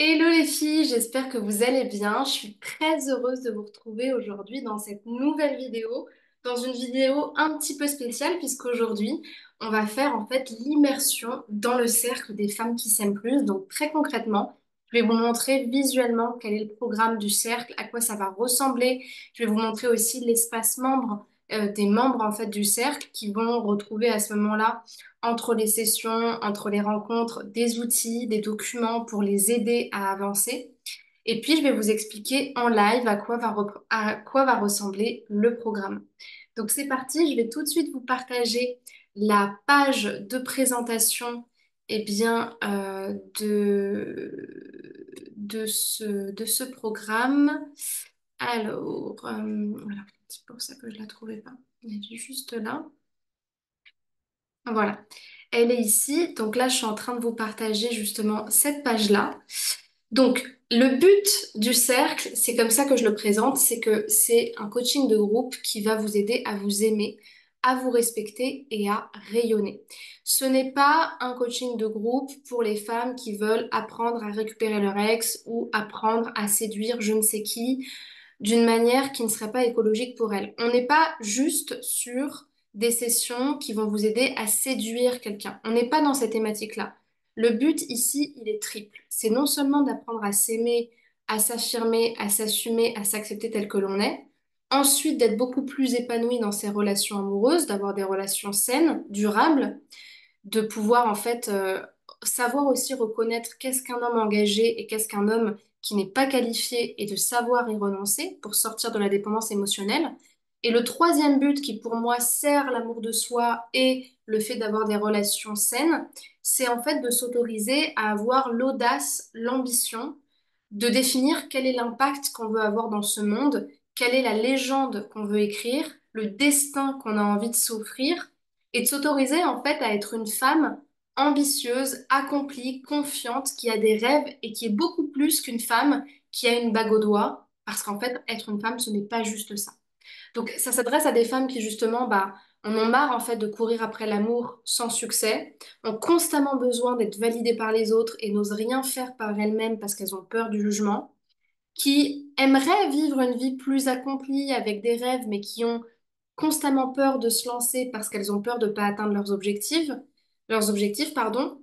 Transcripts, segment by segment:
Hello les filles, j'espère que vous allez bien. Je suis très heureuse de vous retrouver aujourd'hui dans cette nouvelle vidéo, dans une vidéo un petit peu spéciale puisqu'aujourd'hui, on va faire en fait l'immersion dans le cercle des femmes qui s'aiment plus. Donc très concrètement, je vais vous montrer visuellement quel est le programme du cercle, à quoi ça va ressembler. Je vais vous montrer aussi l'espace membre, des membres en fait du cercle qui vont retrouver à ce moment-là entre les sessions, entre les rencontres, des outils, des documents pour les aider à avancer. Et puis, je vais vous expliquer en live à quoi va ressembler le programme. Donc, c'est parti, je vais tout de suite vous partager la page de présentation de ce programme. Alors, voilà, c'est pour ça que je ne la trouvais pas. Elle est juste là. Voilà, elle est ici. Donc là, je suis en train de vous partager justement cette page-là. Donc, le but du cercle, c'est comme ça que je le présente, c'est que c'est un coaching de groupe qui va vous aider à vous aimer, à vous respecter et à rayonner. Ce n'est pas un coaching de groupe pour les femmes qui veulent apprendre à récupérer leur ex ou apprendre à séduire je ne sais qui d'une manière qui ne serait pas écologique pour elles. On n'est pas juste sur des sessions qui vont vous aider à séduire quelqu'un. On n'est pas dans cette thématique-là. Le but ici, il est triple. C'est non seulement d'apprendre à s'aimer, à s'affirmer, à s'assumer, à s'accepter tel que l'on est. Ensuite, d'être beaucoup plus épanoui dans ses relations amoureuses, d'avoir des relations saines, durables, de pouvoir en fait savoir aussi reconnaître qu'est-ce qu'un homme engagé et qu'est-ce qu'un homme qui n'est pas qualifié et de savoir y renoncer pour sortir de la dépendance émotionnelle. Et le troisième but qui pour moi sert l'amour de soi et le fait d'avoir des relations saines, c'est en fait de s'autoriser à avoir l'audace, l'ambition de définir quel est l'impact qu'on veut avoir dans ce monde, quelle est la légende qu'on veut écrire, le destin qu'on a envie de s'offrir et de s'autoriser en fait à être une femme ambitieuse, accomplie, confiante, qui a des rêves et qui est beaucoup plus qu'une femme qui a une bague au doigt, parce qu'en fait, être une femme, ce n'est pas juste ça. Donc ça s'adresse à des femmes qui justement, en ont marre en fait de courir après l'amour sans succès, ont constamment besoin d'être validées par les autres et n'osent rien faire par elles-mêmes parce qu'elles ont peur du jugement, qui aimeraient vivre une vie plus accomplie avec des rêves, mais qui ont constamment peur de se lancer parce qu'elles ont peur de ne pas atteindre leurs objectifs, pardon.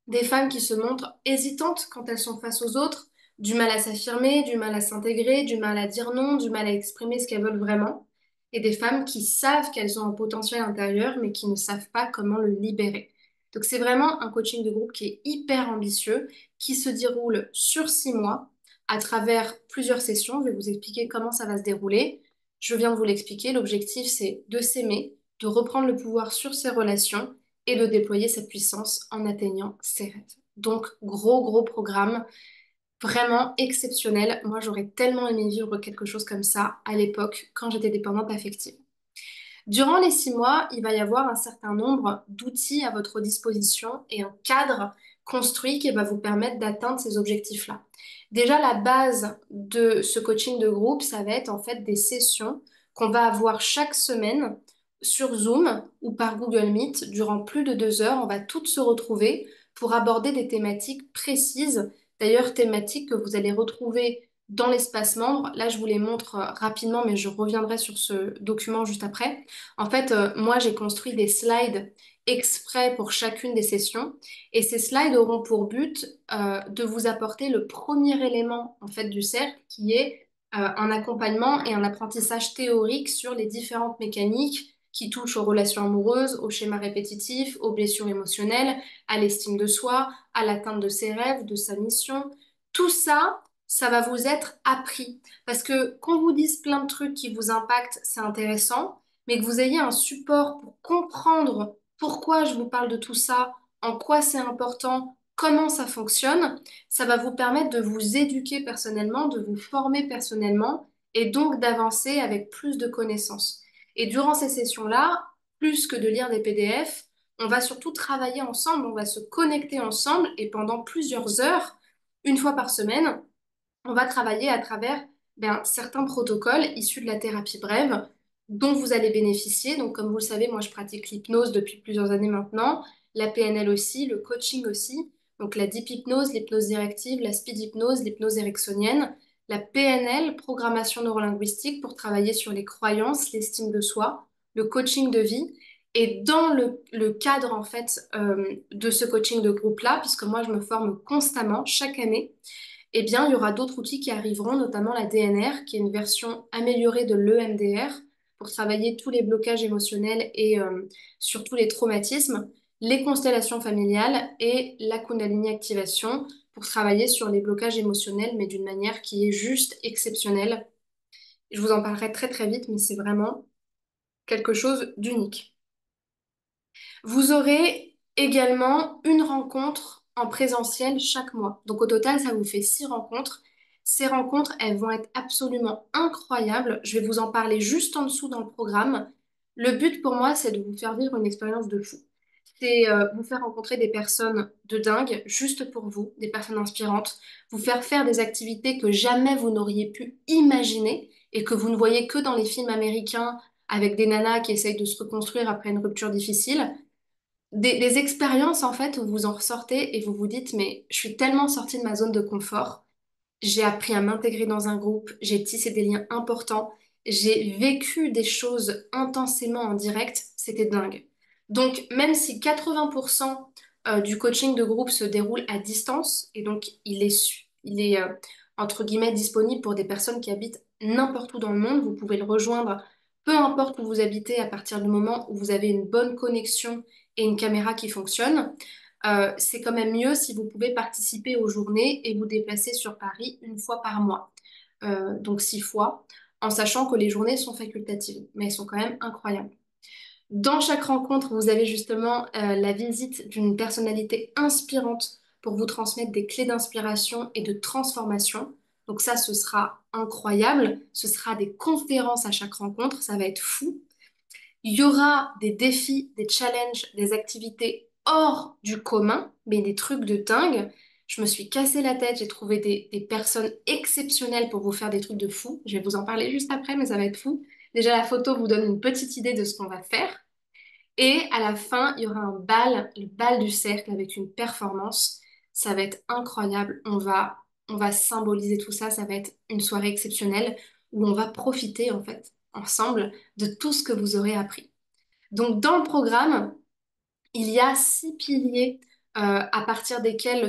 Des femmes qui se montrent hésitantes quand elles sont face aux autres, du mal à s'affirmer, du mal à s'intégrer, du mal à dire non, du mal à exprimer ce qu'elles veulent vraiment. Et des femmes qui savent qu'elles ont un potentiel intérieur, mais qui ne savent pas comment le libérer. Donc c'est vraiment un coaching de groupe qui est hyper ambitieux, qui se déroule sur 6 mois à travers plusieurs sessions. Je vais vous expliquer comment ça va se dérouler. Je viens de vous l'expliquer. L'objectif, c'est de s'aimer, de reprendre le pouvoir sur ses relations et de déployer sa puissance en atteignant ses rêves. Donc, gros, gros programme, vraiment exceptionnel. Moi, j'aurais tellement aimé vivre quelque chose comme ça à l'époque quand j'étais dépendante affective. Durant les 6 mois, il va y avoir un certain nombre d'outils à votre disposition et un cadre construit qui va vous permettre d'atteindre ces objectifs-là. Déjà, la base de ce coaching de groupe, ça va être en fait des sessions qu'on va avoir chaque semaine sur Zoom ou par Google Meet durant plus de 2 heures. On va toutes se retrouver pour aborder des thématiques précises, d'ailleurs thématiques que vous allez retrouver dans l'espace membre. Là, je vous les montre rapidement, mais je reviendrai sur ce document juste après. En fait, moi, j'ai construit des slides exprès pour chacune des sessions et ces slides auront pour but de vous apporter le premier élément en fait du cercle qui est un accompagnement et un apprentissage théorique sur les différentes mécaniques qui touchent aux relations amoureuses, aux schémas répétitifs, aux blessures émotionnelles, à l'estime de soi, à l'atteinte de ses rêves, de sa mission. Tout ça, ça va vous être appris. Parce que qu'on vous dise plein de trucs qui vous impactent, c'est intéressant, mais que vous ayez un support pour comprendre pourquoi je vous parle de tout ça, en quoi c'est important, comment ça fonctionne, ça va vous permettre de vous éduquer personnellement, de vous former personnellement et donc d'avancer avec plus de connaissances. Et durant ces sessions-là, plus que de lire des PDF, on va surtout travailler ensemble, on va se connecter ensemble et pendant plusieurs heures, une fois par semaine, on va travailler à travers certains protocoles issus de la thérapie brève dont vous allez bénéficier. Donc, comme vous le savez, moi, je pratique l'hypnose depuis plusieurs années maintenant, la PNL aussi, le coaching aussi. Donc la deep hypnose, l'hypnose directive, la speed hypnose, l'hypnose ericksonienne, la PNL, programmation neurolinguistique pour travailler sur les croyances, l'estime de soi, le coaching de vie. Et dans le cadre en fait de ce coaching de groupe-là, puisque moi je me forme constamment chaque année, eh bien, il y aura d'autres outils qui arriveront, notamment la DNR, qui est une version améliorée de l'EMDR pour travailler tous les blocages émotionnels et surtout les traumatismes, les constellations familiales et la Kundalini activation pour travailler sur les blocages émotionnels, mais d'une manière qui est juste exceptionnelle. Je vous en parlerai très très vite, mais c'est vraiment quelque chose d'unique. Vous aurez également une rencontre en présentiel chaque mois. Donc au total, ça vous fait 6 rencontres. Ces rencontres, elles vont être absolument incroyables. Je vais vous en parler juste en dessous dans le programme. Le but pour moi, c'est de vous faire vivre une expérience de fou. C'est vous faire rencontrer des personnes de dingue, juste pour vous, des personnes inspirantes, vous faire faire des activités que jamais vous n'auriez pu imaginer et que vous ne voyez que dans les films américains avec des nanas qui essayent de se reconstruire après une rupture difficile. Des expériences en fait où vous en ressortez et vous vous dites mais je suis tellement sortie de ma zone de confort, j'ai appris à m'intégrer dans un groupe, j'ai tissé des liens importants, j'ai vécu des choses intensément en direct, c'était dingue. Donc même si 80% du coaching de groupe se déroule à distance et donc il est entre guillemets disponible pour des personnes qui habitent n'importe où dans le monde, vous pouvez le rejoindre peu importe où vous habitez à partir du moment où vous avez une bonne connexion et une caméra qui fonctionne. C'est quand même mieux si vous pouvez participer aux journées et vous déplacer sur Paris une fois par mois. Donc 6 fois, en sachant que les journées sont facultatives, mais elles sont quand même incroyables. Dans chaque rencontre, vous avez justement la visite d'une personnalité inspirante pour vous transmettre des clés d'inspiration et de transformation. Donc ça, ce sera incroyable. Ce sera des conférences à chaque rencontre, ça va être fou. Il y aura des défis, des challenges, des activités hors du commun, mais des trucs de dingue. Je me suis cassé la tête, j'ai trouvé des personnes exceptionnelles pour vous faire des trucs de fou. Je vais vous en parler juste après, mais ça va être fou. Déjà, la photo vous donne une petite idée de ce qu'on va faire. Et à la fin, il y aura un bal, le bal du cercle avec une performance. Ça va être incroyable. On va symboliser tout ça. Ça va être une soirée exceptionnelle où on va profiter en fait ensemble de tout ce que vous aurez appris. Donc, dans le programme, il y a 6 piliers à partir desquels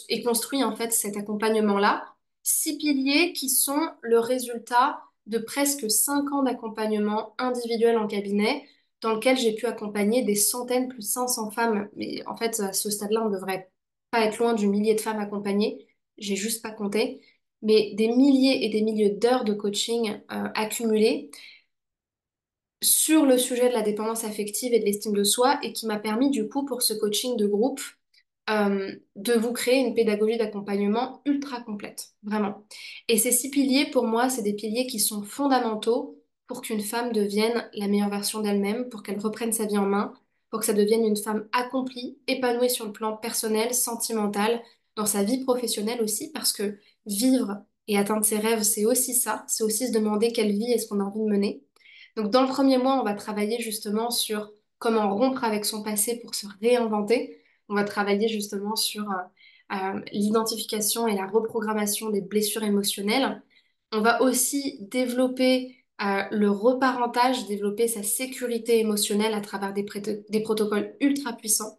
est construit en fait cet accompagnement-là. 6 piliers qui sont le résultat de presque 5 ans d'accompagnement individuel en cabinet, dans lequel j'ai pu accompagner des centaines, plus de 500 femmes. Mais en fait, à ce stade-là, on ne devrait pas être loin du millier de femmes accompagnées. J'ai juste pas compté. Mais des milliers et des milliers d'heures de coaching accumulées sur le sujet de la dépendance affective et de l'estime de soi et qui m'a permis du coup pour ce coaching de groupe de vous créer une pédagogie d'accompagnement ultra complète, vraiment. Et ces 6 piliers, pour moi, c'est des piliers qui sont fondamentaux pour qu'une femme devienne la meilleure version d'elle-même, pour qu'elle reprenne sa vie en main, pour que ça devienne une femme accomplie, épanouie sur le plan personnel, sentimental, dans sa vie professionnelle aussi, parce que vivre et atteindre ses rêves, c'est aussi ça, c'est aussi se demander quelle vie est-ce qu'on a envie de mener. Donc, dans le premier mois, on va travailler justement sur comment rompre avec son passé pour se réinventer. On va travailler justement sur l'identification et la reprogrammation des blessures émotionnelles. On va aussi développer le reparentage, développer sa sécurité émotionnelle à travers des protocoles ultra puissants.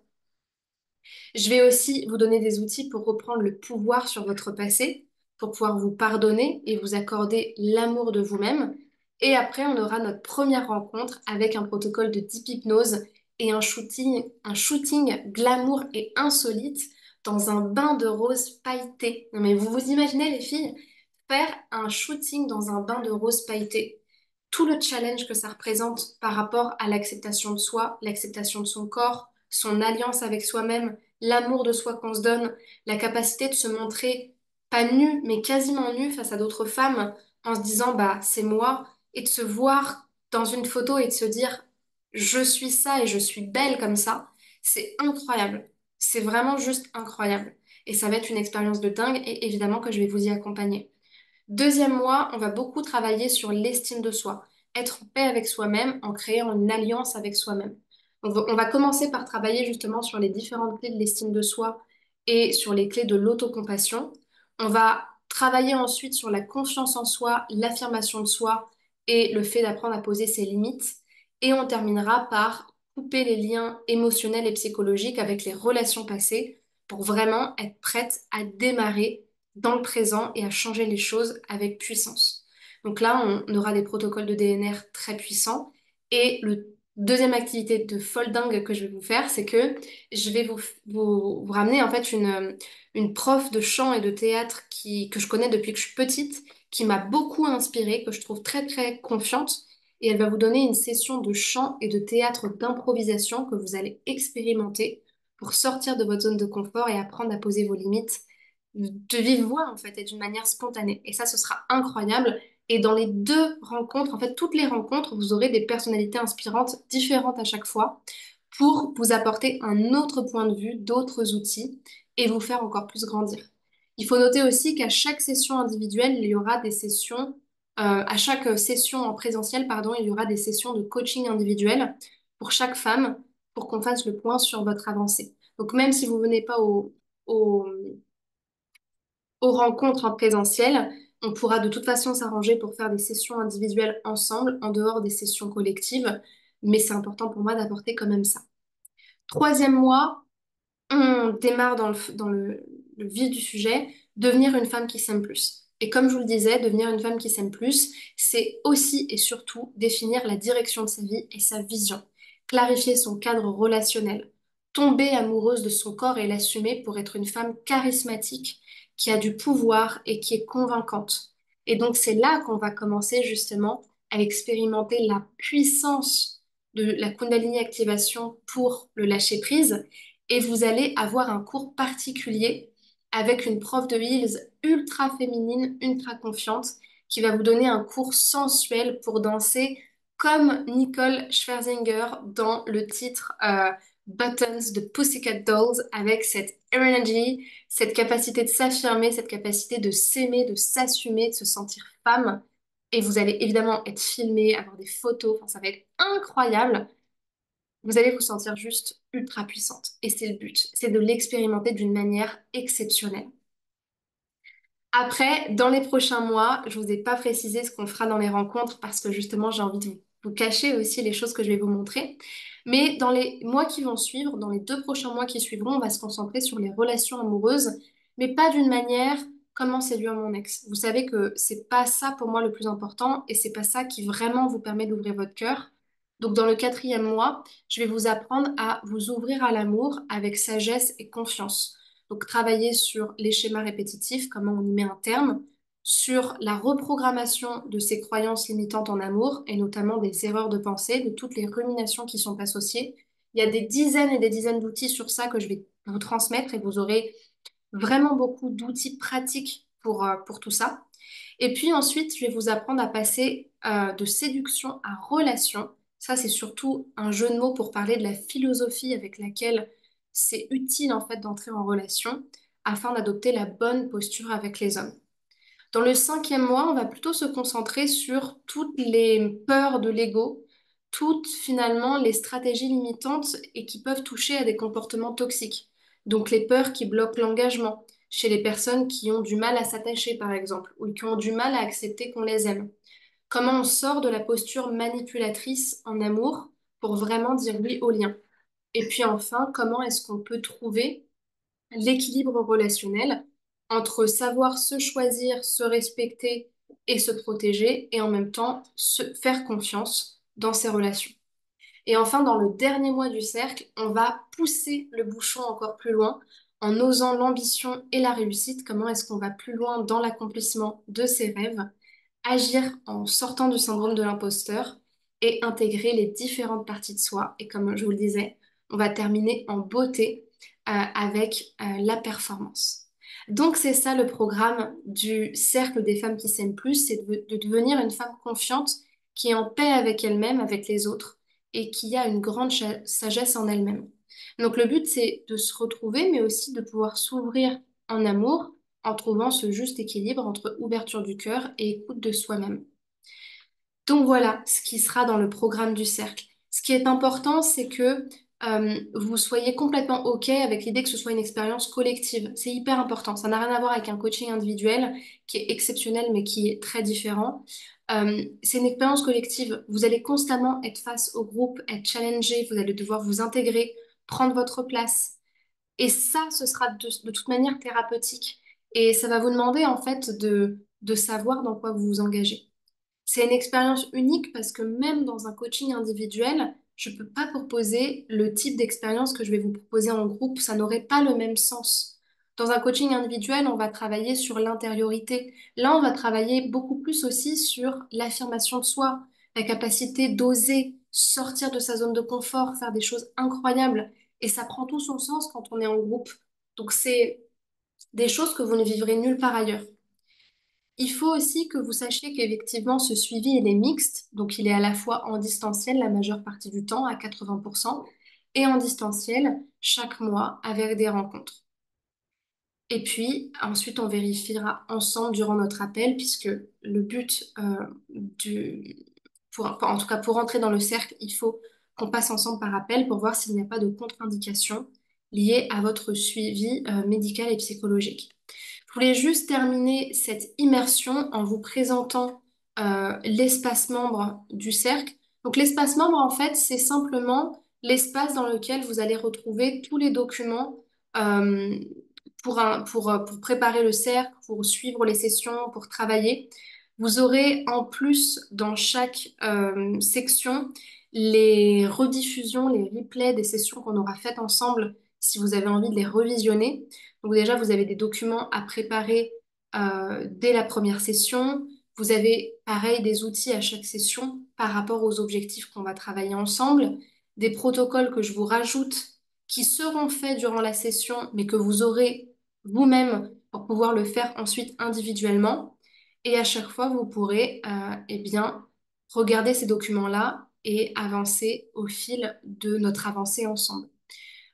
Je vais aussi vous donner des outils pour reprendre le pouvoir sur votre passé, pour pouvoir vous pardonner et vous accorder l'amour de vous-même. Et après, on aura notre première rencontre avec un protocole de deep hypnose et un shooting glamour et insolite dans un bain de rose pailleté. Non mais vous vous imaginez les filles faire un shooting dans un bain de rose pailleté? Tout le challenge que ça représente par rapport à l'acceptation de soi, l'acceptation de son corps, son alliance avec soi-même, l'amour de soi qu'on se donne, la capacité de se montrer pas nu, mais quasiment nu face à d'autres femmes en se disant bah c'est moi et de se voir dans une photo et de se dire je suis ça et je suis belle comme ça, c'est incroyable. C'est vraiment juste incroyable. Et ça va être une expérience de dingue et évidemment que je vais vous y accompagner. Deuxième mois, on va beaucoup travailler sur l'estime de soi, être en paix avec soi-même en créant une alliance avec soi-même. On va commencer par travailler justement sur les différentes clés de l'estime de soi et sur les clés de l'autocompassion. On va travailler ensuite sur la confiance en soi, l'affirmation de soi et le fait d'apprendre à poser ses limites. Et on terminera par couper les liens émotionnels et psychologiques avec les relations passées pour vraiment être prête à démarrer dans le présent et à changer les choses avec puissance. Donc là, on aura des protocoles de DNR très puissants. Et le deuxième activité de folle dingue que je vais vous faire, c'est que je vais vous ramener en fait une prof de chant et de théâtre que je connais depuis que je suis petite, qui m'a beaucoup inspirée, que je trouve très très confiante. Et elle va vous donner une session de chant et de théâtre d'improvisation que vous allez expérimenter pour sortir de votre zone de confort et apprendre à poser vos limites de vive voix en fait et d'une manière spontanée. Et ça, ce sera incroyable. Et dans les deux rencontres, en fait, toutes les rencontres, vous aurez des personnalités inspirantes différentes à chaque fois pour vous apporter un autre point de vue, d'autres outils et vous faire encore plus grandir. Il faut noter aussi qu'à chaque session individuelle, il y aura des sessions, à chaque session en présentiel, pardon, il y aura des sessions de coaching individuel pour chaque femme pour qu'on fasse le point sur votre avancée. Donc même si vous venez pas au aux rencontres en présentiel, on pourra de toute façon s'arranger pour faire des sessions individuelles ensemble, en dehors des sessions collectives, mais c'est important pour moi d'apporter quand même ça. Troisième mois, on démarre le vif du sujet, devenir une femme qui s'aime plus. Et comme je vous le disais, devenir une femme qui s'aime plus, c'est aussi et surtout définir la direction de sa vie et sa vision, clarifier son cadre relationnel, tomber amoureuse de son corps et l'assumer pour être une femme charismatique qui a du pouvoir et qui est convaincante. Et donc c'est là qu'on va commencer justement à expérimenter la puissance de la Kundalini activation pour le lâcher prise et vous allez avoir un cours particulier avec une prof de heels ultra féminine, ultra confiante, qui va vous donner un cours sensuel pour danser comme Nicole Scherzinger dans le titre Buttons de Pussycat Dolls, avec cette energy, cette capacité de s'affirmer, cette capacité de s'aimer, de s'assumer, de se sentir femme. Et vous allez évidemment être filmé, avoir des photos, enfin, ça va être incroyable. Vous allez vous sentir juste ultra puissante. Et c'est le but, c'est de l'expérimenter d'une manière exceptionnelle. Après, dans les prochains mois, je vous ai pas précisé ce qu'on fera dans les rencontres parce que justement, j'ai envie de vous cacher aussi les choses que je vais vous montrer. Mais dans les mois qui vont suivre, dans les 2 prochains mois qui suivront, on va se concentrer sur les relations amoureuses, mais pas d'une manière comment séduire mon ex. Vous savez que c'est pas ça pour moi le plus important et c'est pas ça qui vraiment vous permet d'ouvrir votre cœur. Donc, dans le 4e mois, je vais vous apprendre à vous ouvrir à l'amour avec sagesse et confiance. Donc, travailler sur les schémas répétitifs, comment on y met un terme, sur la reprogrammation de ces croyances limitantes en amour, et notamment des erreurs de pensée, de toutes les ruminations qui sont associées. Il y a des dizaines et des dizaines d'outils sur ça que je vais vous transmettre et vous aurez vraiment beaucoup d'outils pratiques pour tout ça. Et puis ensuite, je vais vous apprendre à passer de séduction à relation. Ça, c'est surtout un jeu de mots pour parler de la philosophie avec laquelle c'est utile en fait d'entrer en relation afin d'adopter la bonne posture avec les hommes. Dans le 5e mois, on va plutôt se concentrer sur toutes les peurs de l'ego, toutes finalement les stratégies limitantes et qui peuvent toucher à des comportements toxiques. Donc les peurs qui bloquent l'engagement chez les personnes qui ont du mal à s'attacher par exemple, ou qui ont du mal à accepter qu'on les aime. Comment on sort de la posture manipulatrice en amour pour vraiment dire oui au lien. Et puis enfin, comment est-ce qu'on peut trouver l'équilibre relationnel entre savoir se choisir, se respecter et se protéger, et en même temps se faire confiance dans ses relations. Et enfin, dans le dernier mois du cercle, on va pousser le bouchon encore plus loin en osant l'ambition et la réussite. Comment est-ce qu'on va plus loin dans l'accomplissement de ses rêves, agir en sortant du syndrome de l'imposteur et intégrer les différentes parties de soi. Et comme je vous le disais, on va terminer en beauté avec la performance. Donc c'est ça le programme du cercle des femmes qui s'aiment plus, c'est de devenir une femme confiante qui est en paix avec elle-même, avec les autres et qui a une grande sagesse en elle-même. Donc le but c'est de se retrouver mais aussi de pouvoir s'ouvrir en amour en trouvant ce juste équilibre entre ouverture du cœur et écoute de soi-même. Donc voilà ce qui sera dans le programme du cercle. Ce qui est important, c'est que vous soyez complètement OK avec l'idée que ce soit une expérience collective. C'est hyper important. Ça n'a rien à voir avec un coaching individuel qui est exceptionnel mais qui est très différent. C'est une expérience collective. Vous allez constamment être face au groupe, être challengé, vous allez devoir vous intégrer, prendre votre place. Et ça, ce sera de toute manière thérapeutique. Et ça va vous demander en fait de savoir dans quoi vous vous engagez. C'est une expérience unique parce que même dans un coaching individuel, je ne peux pas proposer le type d'expérience que je vais vous proposer en groupe. Ça n'aurait pas le même sens. Dans un coaching individuel, on va travailler sur l'intériorité. Là, on va travailler beaucoup plus aussi sur l'affirmation de soi, la capacité d'oser sortir de sa zone de confort, faire des choses incroyables. Et ça prend tout son sens quand on est en groupe. Donc, c'est des choses que vous ne vivrez nulle part ailleurs. Il faut aussi que vous sachiez qu'effectivement, ce suivi, il est mixte. Donc, il est à la fois en distanciel la majeure partie du temps, à 80%, et en distanciel chaque mois avec des rencontres. Et puis, ensuite, on vérifiera ensemble durant notre appel, puisque le but en tout cas pour entrer dans le cercle, il faut qu'on passe ensemble par appel pour voir s'il n'y a pas de contre-indication liée à votre suivi médical et psychologique. Je voulais juste terminer cette immersion en vous présentant l'espace membre du cercle. Donc l'espace membre, en fait, c'est simplement l'espace dans lequel vous allez retrouver tous les documents euh, pour préparer le cercle, pour suivre les sessions, pour travailler. Vous aurez en plus dans chaque section les rediffusions, les replays des sessions qu'on aura faites ensemble si vous avez envie de les revisionner. Donc déjà, vous avez des documents à préparer dès la première session. Vous avez pareil des outils à chaque session par rapport aux objectifs qu'on va travailler ensemble, des protocoles que je vous rajoute qui seront faits durant la session, mais que vous aurez vous-même pour pouvoir le faire ensuite individuellement. Et à chaque fois, vous pourrez eh bien, regarder ces documents-là et avancer au fil de notre avancée ensemble.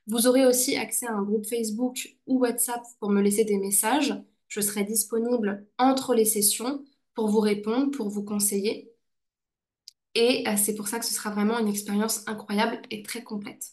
Vous aurez aussi accès à un groupe Facebook ou WhatsApp pour me laisser des messages. Je serai disponible entre les sessions pour vous répondre, pour vous conseiller. Et c'est pour ça que ce sera vraiment une expérience incroyable et très complète.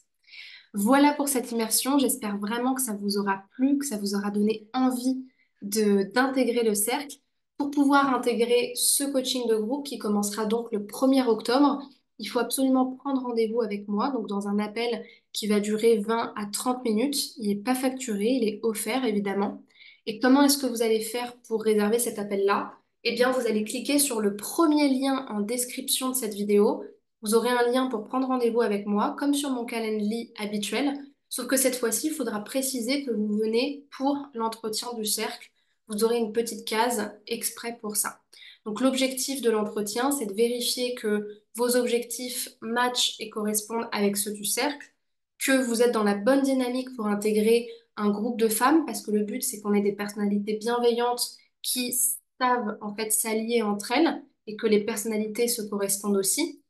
Voilà pour cette immersion. J'espère vraiment que ça vous aura plu, que ça vous aura donné envie d'intégrer le cercle. Pour pouvoir intégrer ce coaching de groupe qui commencera donc le 1er octobre, il faut absolument prendre rendez-vous avec moi, donc dans un appel qui va durer 20 à 30 minutes. Il n'est pas facturé, il est offert évidemment. Et comment est-ce que vous allez faire pour réserver cet appel-là? Eh bien, vous allez cliquer sur le premier lien en description de cette vidéo. Vous aurez un lien pour prendre rendez-vous avec moi, comme sur mon calendrier habituel, sauf que cette fois-ci, il faudra préciser que vous venez pour l'entretien du cercle. Vous aurez une petite case exprès pour ça. Donc l'objectif de l'entretien, c'est de vérifier que vos objectifs matchent et correspondent avec ceux du cercle, que vous êtes dans la bonne dynamique pour intégrer un groupe de femmes, parce que le but, c'est qu'on ait des personnalités bienveillantes qui savent en fait s'allier entre elles et que les personnalités se correspondent aussi.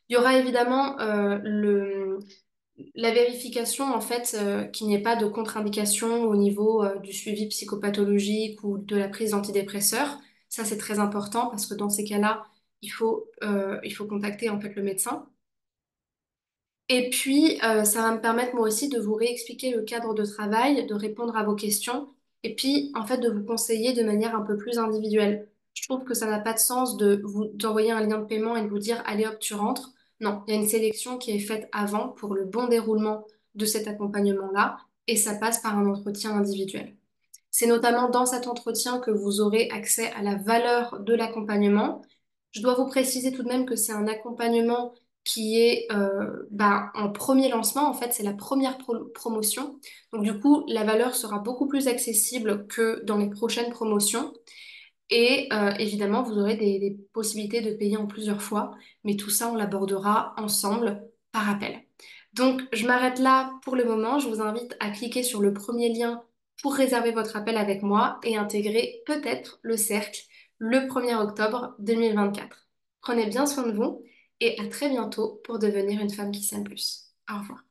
Il y aura évidemment la vérification, en fait, qu'il n'y ait pas de contre-indication au niveau du suivi psychopathologique ou de la prise d'antidépresseurs. Ça, c'est très important parce que dans ces cas-là, il faut contacter en fait le médecin. Et puis, ça va me permettre moi aussi de vous réexpliquer le cadre de travail, de répondre à vos questions et puis, en fait, de vous conseiller de manière un peu plus individuelle. Je trouve que ça n'a pas de sens de vous d'envoyer un lien de paiement et de vous dire, allez hop, tu rentres. Non, il y a une sélection qui est faite avant pour le bon déroulement de cet accompagnement-là et ça passe par un entretien individuel. C'est notamment dans cet entretien que vous aurez accès à la valeur de l'accompagnement. Je dois vous préciser tout de même que c'est un accompagnement qui est en premier lancement. En fait, c'est la première promotion. Donc, du coup, la valeur sera beaucoup plus accessible que dans les prochaines promotions. Et évidemment, vous aurez des possibilités de payer en plusieurs fois. Mais tout ça, on l'abordera ensemble par appel. Donc, je m'arrête là pour le moment. Je vous invite à cliquer sur le premier lien pour réserver votre appel avec moi et intégrer peut-être le cercle le 1er octobre 2024. Prenez bien soin de vous et à très bientôt pour devenir une femme qui s'aime plus. Au revoir.